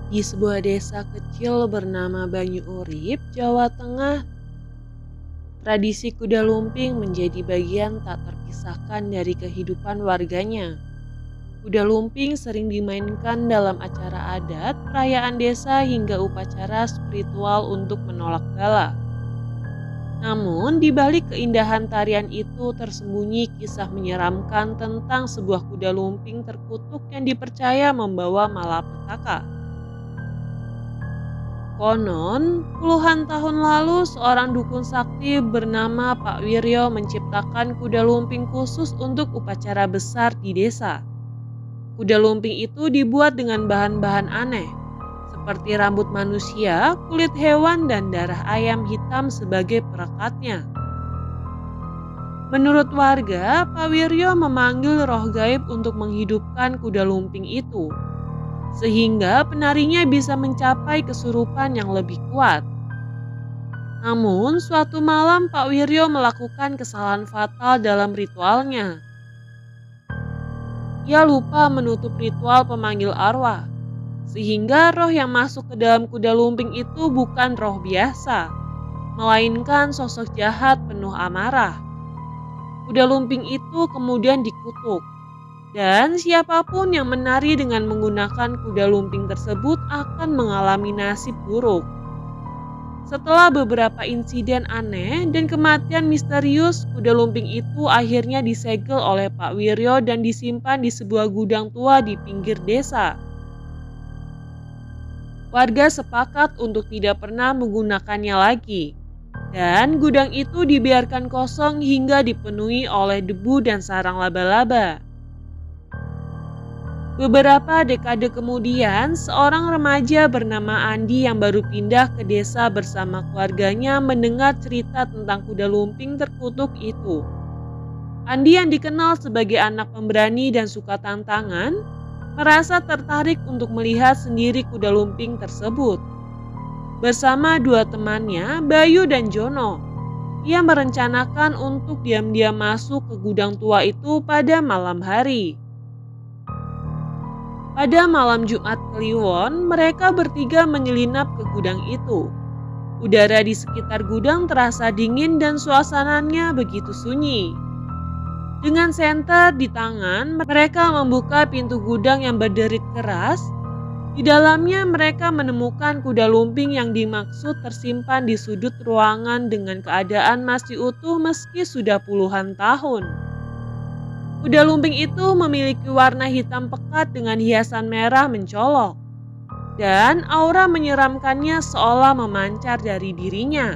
Di sebuah desa kecil bernama Banyu Urip, Jawa Tengah, tradisi kuda lumping menjadi bagian tak terpisahkan dari kehidupan warganya. Kuda lumping sering dimainkan dalam acara adat, perayaan desa hingga upacara spiritual untuk menolak bala. Namun, di balik keindahan tarian itu tersembunyi kisah menyeramkan tentang sebuah kuda lumping terkutuk yang dipercaya membawa malapetaka. Konon, puluhan tahun lalu seorang dukun sakti bernama Pak Wiryo menciptakan kuda lumping khusus untuk upacara besar di desa. Kuda lumping itu dibuat dengan bahan-bahan aneh, seperti rambut manusia, kulit hewan, dan darah ayam hitam sebagai perekatnya. Menurut warga, Pak Wiryo memanggil roh gaib untuk menghidupkan kuda lumping itu, sehingga penarinya bisa mencapai kesurupan yang lebih kuat. Namun, suatu malam Pak Wiryo melakukan kesalahan fatal dalam ritualnya. Ia lupa menutup ritual pemanggil arwah, sehingga roh yang masuk ke dalam kuda lumping itu bukan roh biasa, melainkan sosok jahat penuh amarah. Kuda lumping itu kemudian dikutuk, dan siapapun yang menari dengan menggunakan kuda lumping tersebut akan mengalami nasib buruk. Setelah beberapa insiden aneh dan kematian misterius, kuda lumping itu akhirnya disegel oleh Pak Wiryo dan disimpan di sebuah gudang tua di pinggir desa. Warga sepakat untuk tidak pernah menggunakannya lagi, dan gudang itu dibiarkan kosong hingga dipenuhi oleh debu dan sarang laba-laba. Beberapa dekade kemudian, seorang remaja bernama Andi yang baru pindah ke desa bersama keluarganya mendengar cerita tentang kuda lumping terkutuk itu. Andi yang dikenal sebagai anak pemberani dan suka tantangan, merasa tertarik untuk melihat sendiri kuda lumping tersebut. Bersama dua temannya, Bayu dan Jono, ia merencanakan untuk diam-diam masuk ke gudang tua itu pada malam hari. Pada malam Jumat Kliwon, mereka bertiga menyelinap ke gudang itu. Udara di sekitar gudang terasa dingin dan suasananya begitu sunyi. Dengan senter di tangan, mereka membuka pintu gudang yang berderit keras. Di dalamnya mereka menemukan kuda lumping yang dimaksud tersimpan di sudut ruangan dengan keadaan masih utuh meski sudah puluhan tahun. Kuda lumping itu memiliki warna hitam pekat dengan hiasan merah mencolok, dan aura menyeramkannya seolah memancar dari dirinya.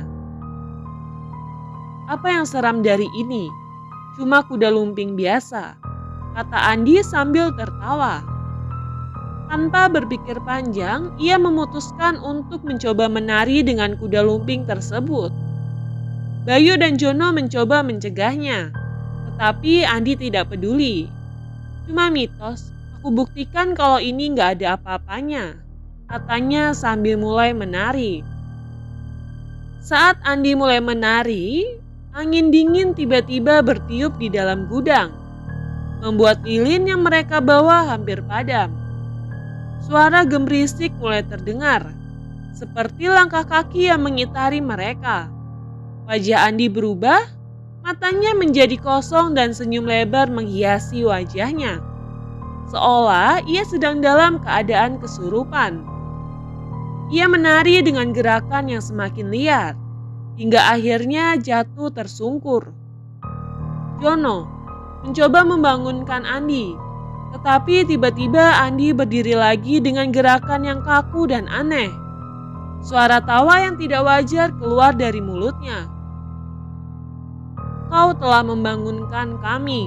Apa yang seram dari ini? Cuma kuda lumping biasa, kata Andi sambil tertawa. Tanpa berpikir panjang, ia memutuskan untuk mencoba menari dengan kuda lumping tersebut. Bayu dan Jono mencoba mencegahnya, tetapi Andi tidak peduli. Cuma mitos, aku buktikan kalau ini gak ada apa-apanya, katanya sambil mulai menari. Saat Andi mulai menari, angin dingin tiba-tiba bertiup di dalam gudang, membuat lilin yang mereka bawa hampir padam. Suara gemerisik mulai terdengar, seperti langkah kaki yang mengitari mereka. Wajah Andi berubah, matanya menjadi kosong dan senyum lebar menghiasi wajahnya, seolah ia sedang dalam keadaan kesurupan. Ia menari dengan gerakan yang semakin liar, hingga akhirnya jatuh tersungkur. Jono mencoba membangunkan Andi, tetapi tiba-tiba Andi berdiri lagi dengan gerakan yang kaku dan aneh. Suara tawa yang tidak wajar keluar dari mulutnya. Kau telah membangunkan kami,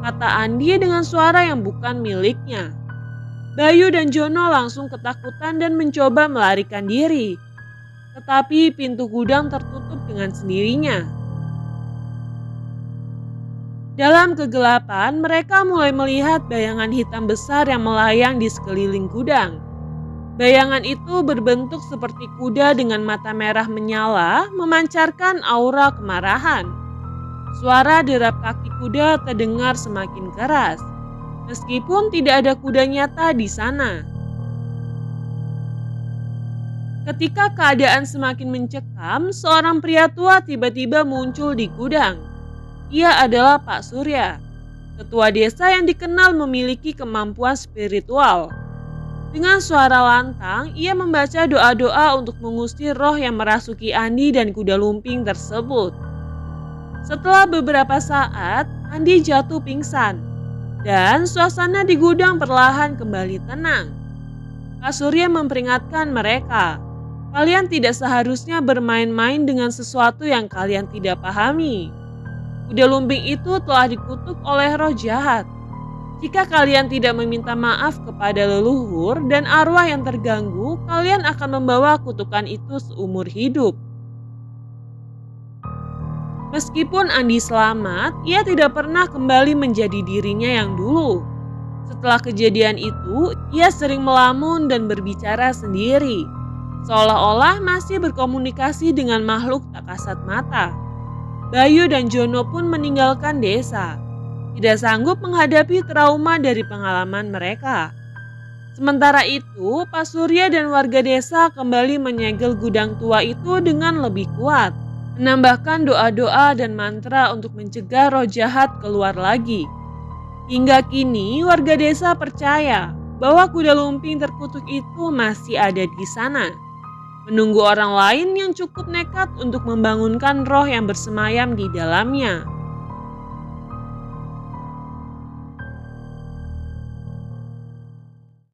kata Andi dengan suara yang bukan miliknya. Bayu dan Jono langsung ketakutan dan mencoba melarikan diri. Tetapi pintu gudang tertutup dengan sendirinya. Dalam kegelapan, mereka mulai melihat bayangan hitam besar yang melayang di sekeliling gudang. Bayangan itu berbentuk seperti kuda dengan mata merah menyala, memancarkan aura kemarahan. Suara derap kaki kuda terdengar semakin keras, meskipun tidak ada kuda nyata di sana. Ketika keadaan semakin mencekam, seorang pria tua tiba-tiba muncul di gudang. Ia adalah Pak Surya, ketua desa yang dikenal memiliki kemampuan spiritual. Dengan suara lantang, ia membaca doa-doa untuk mengusir roh yang merasuki Andi dan kuda lumping tersebut. Setelah beberapa saat, Andi jatuh pingsan, dan suasana di gudang perlahan kembali tenang. Pak Surya memperingatkan mereka, kalian tidak seharusnya bermain-main dengan sesuatu yang kalian tidak pahami. Kuda lumping itu telah dikutuk oleh roh jahat. Jika kalian tidak meminta maaf kepada leluhur dan arwah yang terganggu, kalian akan membawa kutukan itu seumur hidup. Meskipun Andi selamat, ia tidak pernah kembali menjadi dirinya yang dulu. Setelah kejadian itu, ia sering melamun dan berbicara sendiri, seolah-olah masih berkomunikasi dengan makhluk tak kasat mata. Bayu dan Jono pun meninggalkan desa, tidak sanggup menghadapi trauma dari pengalaman mereka. Sementara itu, Pak Surya dan warga desa kembali menyegel gudang tua itu dengan lebih kuat, menambahkan doa-doa dan mantra untuk mencegah roh jahat keluar lagi. Hingga kini, warga desa percaya bahwa kuda lumping terkutuk itu masih ada di sana, menunggu orang lain yang cukup nekat untuk membangunkan roh yang bersemayam di dalamnya.